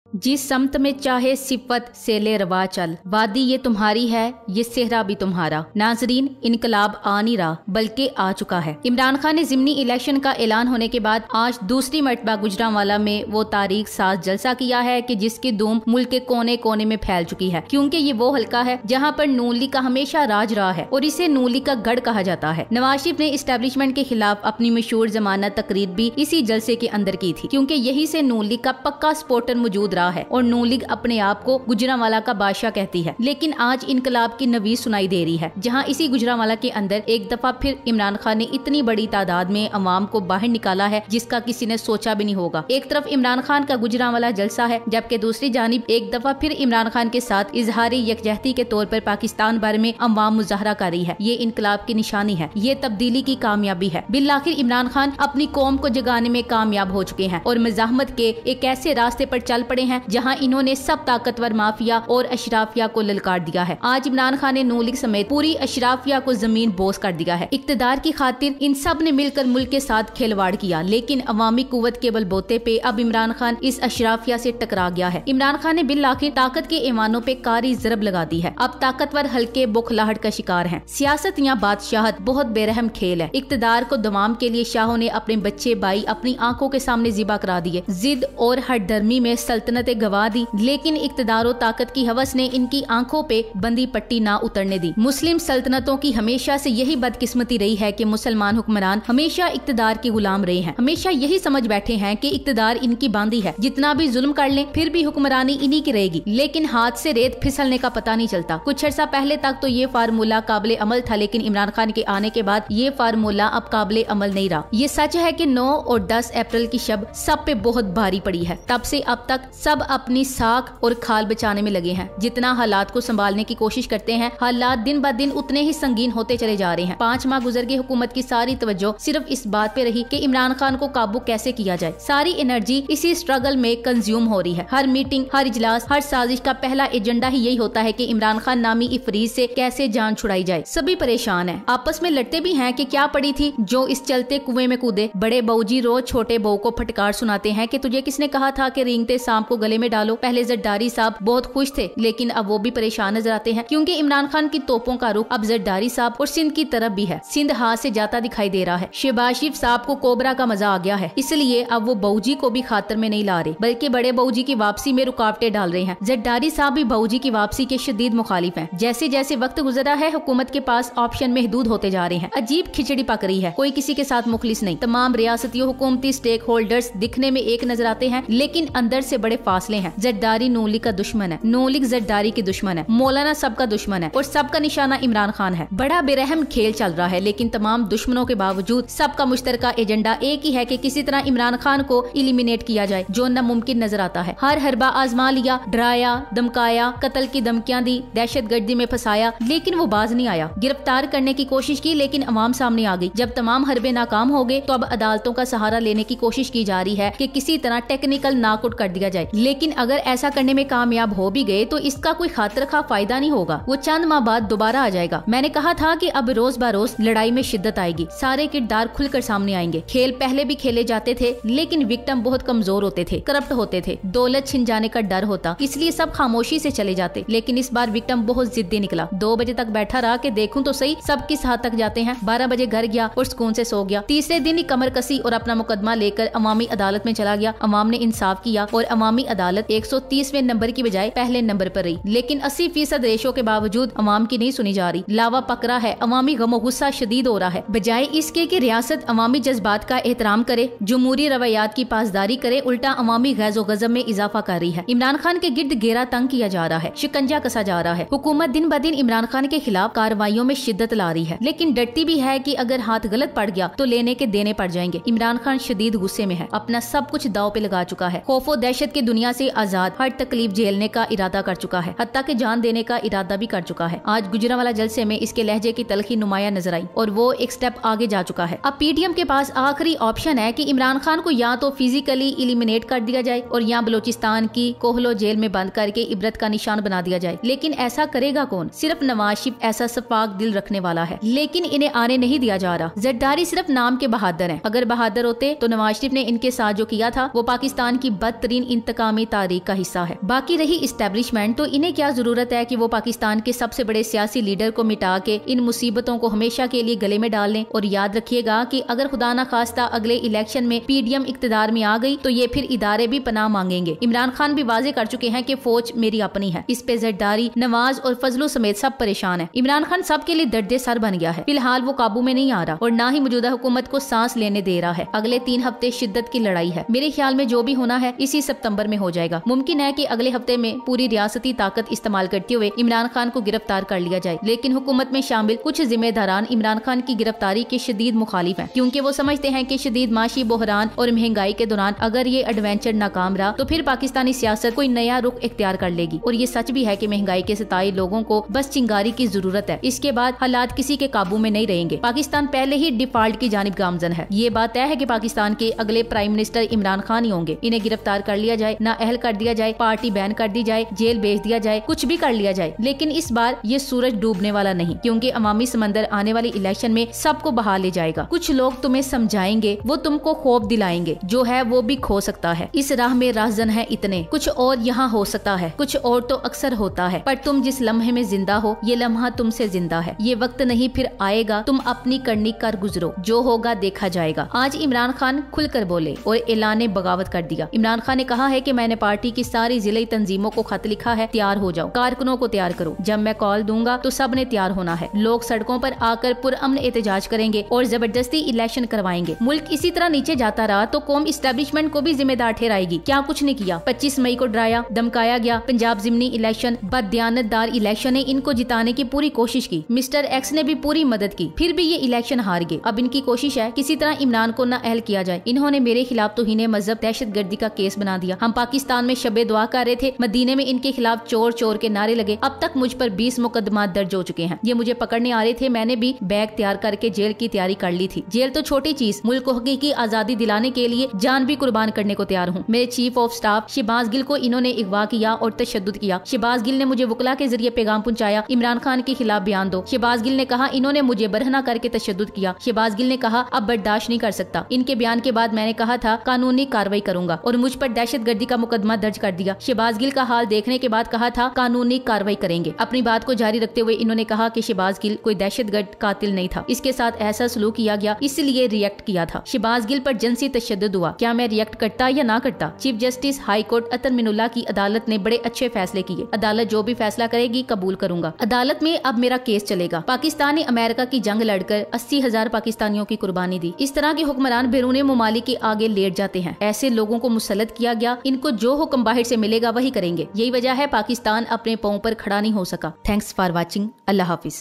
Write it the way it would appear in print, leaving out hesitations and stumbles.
जिस समत में चाहे सिफत सेले रवा चल, वादी ये तुम्हारी है, ये सेहरा भी तुम्हारा। नाजरीन, इनकलाब आ नहीं रहा बल्कि आ चुका है। इमरान खान ने ज़िमनी इलेक्शन का ऐलान होने के बाद आज दूसरी मरतबा गुजरांवाला में वो तारीख साज जलसा किया है कि जिसकी धूम मुल्क के कोने कोने में फैल चुकी है, क्योंकि ये वो हल्का है जहाँ पर नून लीग का हमेशा राज रहा है और इसे नून लीग का गढ़ कहा जाता है। नवाज शरीफ ने इस्टेब्लिशमेंट के खिलाफ अपनी मशहूर जमानत तकरीर भी इसी जलसे के अंदर की थी, क्योंकि यही से नून लीग का पक्का सपोर्टर मौजूद रहा है और नून लीग अपने आप को गुजरांवाला का बादशाह कहती है। लेकिन आज इनकलाब की नवीज सुनाई दे रही है, जहां इसी गुजरांवाला के अंदर एक दफा फिर इमरान खान ने इतनी बड़ी तादाद में अवाम को बाहर निकाला है जिसका किसी ने सोचा भी नहीं होगा। एक तरफ इमरान खान का गुजरांवाला जलसा है, जबकि दूसरी जानिब एक दफा फिर इमरान खान के साथ इजहारी यकजहती के तौर पर पाकिस्तान भर में अवाम मुजाहरा कर रही है। ये इनकलाब की निशानी है, ये तब्दीली की कामयाबी है। बिलाखिर इमरान खान अपनी कौम को जगाने में कामयाब हो चुके हैं और मज़ाहमत के एक ऐसे रास्ते पर चल पड़े हैं जहां इन्होंने सब ताकतवर माफिया और अशराफिया को ललकार दिया है। आज इमरान खान ने नून लीग समेत पूरी अशराफिया को जमीन बोस कर दिया है। इक्तदार की खातिर इन सब ने मिलकर मुल्क के साथ खिलवाड़ किया, लेकिन अवामी कुव्वत के बलबोते पे अब इमरान खान इस अशराफिया से टकरा गया है। इमरान खान ने बिल आखिर ताकत के ईमानों पे कारी जरब लगा दी है। अब ताकतवर हल्के बुखलाहट का शिकार है। सियासत या बादशाहत बहुत बेरहम खेल है। इक्तदार को दमाम के लिए शाहों ने अपने बच्चे भाई अपनी आंखों के सामने जिबा करा दिए। जिद और हठधर्मी में सल्तनतें गवा दी, लेकिन इक्तदार और ताकत की हवस ने इनकी आंखों पे बंदी पट्टी ना उतरने दी। मुस्लिम सल्तनतों की हमेशा से यही बदकिस्मती रही है कि मुसलमान हुक्मरान हमेशा इक्तदार के गुलाम रहे हैं। हमेशा यही समझ बैठे हैं कि इक्तदार इनकी बांदी है, जितना भी जुल्म कर लें फिर भी हुक्मरानी इन्हीं की रहेगी। लेकिन हाथ से रेत फिसलने का पता नहीं चलता। कुछ अर्सा पहले तक तो ये फार्मूला काबिले अमल था, लेकिन इमरान खान के आने के बाद ये फार्मूला अब काबिले अमल नहीं रहा। ये सच है कि 9 और 10 अप्रैल की शब सब पे बहुत भारी पड़ी है। तब से अब तक सब अपनी साख और खाल बचाने में लगे हैं। जितना हालात को संभालने की कोशिश करते हैं, हालात दिन ब दिन उतने ही संगीन होते चले जा रहे हैं। 5 माह गुजर गए, हुकूमत की सारी तवज्जो सिर्फ इस बात पे रही कि इमरान खान को काबू कैसे किया जाए। सारी एनर्जी इसी स्ट्रगल में कंज्यूम हो रही है। हर मीटिंग, हर इजलास, हर साजिश का पहला एजेंडा ही यही होता है कि इमरान खान नामी इफरीत से कैसे जान छुड़ाई जाए। सभी परेशान है, आपस में लड़ते भी हैं कि क्या पड़ी थी जो इस चलते कुएं में कूदे। बड़े बहूजी रोज छोटे बहू को फटकार सुनाते हैं कि तुझे किसने कहा था कि रेंगते सांप को गले में डालो। पहले जरदारी साहब बहुत खुश थे, लेकिन अब वो भी परेशान नजर आते हैं, क्योंकि इमरान खान की तोपों का रुख अब जरदारी साहब और सिंध की तरफ भी है। सिंध हाथ से जाता दिखाई दे रहा है। शहबाज शरीफ साहब को कोबरा का मजा आ गया है, इसलिए अब वो बहूजी को भी खातर में नहीं ला रहे, बल्कि बड़े बहूजी की वापसी में रुकावटें डाल रहे हैं। जरदारी साहब भी बहूजी की वापसी के शदीद मुखालिफ हैं। जैसे जैसे वक्त गुजरा है, हुकूमत के पास ऑप्शन महदूद होते जा रहे हैं। अजीब खिचड़ी पक रही है, कोई किसी के साथ मुखलिस नहीं। तमाम रियासती हुकूमती स्टेक होल्डर्स दिखने में एक नजर आते हैं, लेकिन अंदर से बड़े फासले हैं। जरदारी नून लीग का दुश्मन है, नून लीग जरदारी की दुश्मन है, मौलाना सबका दुश्मन है और सबका निशाना इमरान खान है। बड़ा बेरहम खेल चल रहा है, लेकिन तमाम दुश्मनों के बावजूद सबका मुश्तरका एजेंडा एक ही है कि किसी तरह इमरान खान को इलिमिनेट किया जाए, जो नामुमकिन नजर आता है। हर हरबा आजमा लिया, डराया, धमकाया, कत्ल की धमकियां दी, दहशतगर्दी में फंसाया, लेकिन वो बाज नहीं आया। गिरफ्तार करने की कोशिश की, लेकिन अवाम सामने आ गई। जब तमाम हरबे नाकाम हो गए तो अब अदालतों का सहारा लेने की कोशिश की जा रही है कि किसी तरह टेक्निकल नाकआउट कर दिया जाए। लेकिन अगर ऐसा करने में कामयाब हो भी गए तो इसका कोई खातिर खा फायदा नहीं होगा, वो चंद माह बाद दोबारा आ जाएगा। मैंने कहा था कि अब रोज बरोज लड़ाई में शिद्दत आएगी, सारे किरदार खुलकर सामने आएंगे। खेल पहले भी खेले जाते थे, लेकिन विक्टिम बहुत कमजोर होते थे, करप्ट होते थे, दौलत छिन जाने का डर होता, इसलिए सब खामोशी से चले जाते। लेकिन इस बार विक्टिम बहुत जिद्दी निकला। 2 बजे तक बैठा रहा कि देखूं तो सही सब किस हद तक जाते हैं। 12 बजे घर गया और सुकून से सो गया। तीसरे दिन ही कमर कसी और अपना मुकदमा लेकर अवामी अदालत में चला गया। अवाम ने इंसाफ किया और अवामी अदालत 130वें नंबर की बजाय पहले नंबर पर रही। लेकिन 80% रेशो के बावजूद अवाम की नहीं सुनी जा रही। लावा पकड़ा है, अवामी गमो गुस्सा शदीद हो रहा है। बजाय इसके कि रियासत अवामी जज्बात का एहतराम करे, जमहूरी रवैयात की पासदारी करे, उल्टा अवामी गैज़ो गज़ब में इजाफा कर रही है। इमरान खान के गिर्द घेरा तंग किया जा रहा है, शिकंजा कसा जा रहा है। हुकूमत दिन ब दिन इमरान खान के खिलाफ कार्रवाइयों में शिद्दत ला रही है, लेकिन डरती भी है कि अगर हाथ गलत पड़ गया तो लेने के देने पड़ जाएंगे। इमरान खान शदीद गुस्से में है, अपना सब कुछ दाव पे लगा चुका है। खौफो दहशत की दुनिया से आजाद हर तकलीफ झेलने का इरादा कर चुका है, हत्ता के जान देने का इरादा भी कर चुका है। आज गुजरांवाला जलसे में इसके लहजे की तलखी नुमाया नजर आई और वो एक स्टेप आगे जा चुका है। अब पीडीएम के पास आखिरी ऑप्शन है कि इमरान खान को या तो फिजिकली इलिमिनेट कर दिया जाए और या बलोचिस्तान की कोहलो जेल में बंद करके इबरत का निशान बना दिया जाए। लेकिन ऐसा करेगा कौन? सिर्फ नवाज शरीफ ऐसा सफाक दिल रखने वाला है, लेकिन इन्हें आने नहीं दिया जा रहा। जरदारी सिर्फ नाम के बहादुर हैं। अगर बहादुर होते तो नवाज शरीफ ने इनके साथ जो किया था वो पाकिस्तान की बदतरीन इंतकामी तारीख का हिस्सा है। बाकी रही इस्टेब्लिशमेंट, तो इन्हें क्या जरूरत है कि वो पाकिस्तान के सबसे बड़े सियासी लीडर को मिटा के इन मुसीबतों को हमेशा के लिए गले में डाल लें। और याद रखिएगा कि अगर खुदा न खास्ता अगले इलेक्शन में पीडीएम इक्तदार में आ गई तो ये फिर इदारे भी पनाह मांगेंगे। इमरान खान भी वाजे कर चुके हैं कि फौज मेरी अपनी है। इस पे जरदारी, नवाज और फजलू समेत सब परेशान है। इमरान खान सबके लिए दर्दे सर बन गया है। फिलहाल वो काबू में नहीं आ रहा और न ही मौजूदा हुकूमत को सांस लेने दे रहा है। अगले 3 हफ्ते शिद्दत की लड़ाई है। मेरे ख्याल में जो भी होना है इसी सितंबर में हो जाएगा। मुमकिन है कि अगले हफ्ते में पूरी रियासती ताकत इस्तेमाल करते हुए इमरान खान को गिरफ्तार कर लिया जाए। लेकिन हुकूमत में शामिल कुछ जिम्मेदारान इमरान खान की गिरफ्तारी के शदीद मुखालिफ हैं, क्योंकि वो समझते हैं कि शदीद माशी बहरान और महंगाई के दौरान अगर ये एडवेंचर नाकाम रहा तो फिर पाकिस्तानी सियासत कोई नया रुख इख्तियार कर लेगी। और ये सच भी है कि महंगाई के सताए लोगों को बस चिंगारी की जरूरत है। इसके बाद हालात किसी के काबू में नहीं रहेंगे। पाकिस्तान पहले ही डिफॉल्ट की जानिब गामजन है। ये बात तय है कि पाकिस्तान के अगले प्राइम मिनिस्टर इमरान खान ही होंगे। इन्हें गिरफ्तार कर लिया जाए, नाअहल कर दिया जाए, पार्टी बैन कर दी जाए, जेल भेज दिया जाए, कुछ भी कर लिया जाए, लेकिन इस बार ये सूरज डूबने वाला नहीं, क्योंकि अवामी समंदर आने वाली इलेक्शन में सबको बहा ले जाएगा। कुछ लोग तुम्हें समझाएंगे, वो तुमको खौफ दिलाएंगे, जो है वो भी खो सकता है। इस राह में राहजन है इतने, कुछ और यहाँ हो सकता है, कुछ और तो अक्सर होता है, पर तुम जिस लम्हे में जिंदा हो ये लम्हा तुमसे जिंदा है। ये वक्त नहीं फिर आएगा, तुम अपनी करनी कर गुजरो, जो होगा देखा जाएगा। आज इमरान खान खुलकर बोले और ऐलान बगावत कर दिया। इमरान खान ने कहा है कि मैंने पार्टी की सारी जिले तंजीमों को खत लिखा है, तैयार हो जाओ, कारकुनों को तैयार करो, जब मैं कॉल दूंगा तो सब ने तैयार होना है। लोग सड़कों पर आकर पुरअमन एहतजाज करेंगे और जबरदस्ती इलेक्शन करवाएंगे। मुल्क इसी तरह नीचे जाता रहा तो कौम इस्टेब्लिशमेंट को भी जिम्मेदार ठहराएगी। क्या कुछ नहीं किया। 25 मई को डराया, धमकाया गया। पंजाब जिमनी इलेक्शन बददियानतदार इलेक्शन है, इनको जिताने की पूरी कोशिश की। मिस्टर एक्स ने भी पूरी मदद की, फिर भी ये इलेक्शन हार गए। अब इनकी कोशिश है किसी तरह इमरान को नाअहल किया जाए। इन्होंने मेरे खिलाफ तौहीन मजहब, दहशतगर्दी का केस बना दिया। हम पाकिस्तान में शबे दुआ कर रहे थे, मदीने में इनके खिलाफ चोर चोर के नारे लगे। अब तक मुझ पर 20 मुकदमा दर्ज हो चुके हैं। ये मुझे पकड़ने आ रहे थे, मैंने भी बैग तैयार करके जेल की तैयारी कर ली थी। जेल तो छोटी चीज, मुल्क को हकीकी आजादी दिलाने के लिए जान भी कुर्बान करने को तैयार हूँ। मेरे chief of staff Shahbaz Gill को इन्होंने अगवा किया और तशद्दुद किया। शहबाज गिल ने मुझे वकला के जरिए पैगाम पहुंचाया, इमरान खान के खिलाफ बयान दो। शहबाज गिल ने कहा इन्होंने मुझे बरहना करके तशद्दुद किया। शहबाज गिल ने कहा अब बर्दाश्त नहीं कर सकता। इनके बयान के बाद मैंने कहा था कानूनी कार्रवाई करूंगा और मुझ पर दहशतगर्दी का मुकदमा दर्ज कर दिया। शहबाज गिल का हाल देखने के बाद कहा था कानूनी कार्रवाई करेंगे। अपनी बात को जारी रखते हुए इन्होंने कहा कि शहबाज गिल कोई दहशतगर्द कातिल नहीं था, इसके साथ ऐसा सलूक किया गया इसलिए रिएक्ट किया था। शहबाज गिल पर जिनसी तशद्दुद हुआ, क्या मैं रिएक्ट करता या ना करता? चीफ जस्टिस हाई कोर्ट अतर मिनुल्लाह की अदालत ने बड़े अच्छे फैसले किए। अदालत जो भी फैसला करेगी कबूल करूंगा। अदालत में अब मेरा केस चलेगा। पाकिस्तान ने अमेरिका की जंग लड़कर 80,000 पाकिस्तानियों की कुर्बानी दी। इस तरह के हुक्मरान बैरून मुमालिक के आगे लेट जाते हैं। ऐसे लोगों को मुसल्लत किया गया, इनको जो हुक्म बाहर से मिलेगा वही करेंगे। यही वजह है पाकिस्तान अपने पांव पर खड़ा नहीं हो सका। Thanks for watching. Allah Hafiz.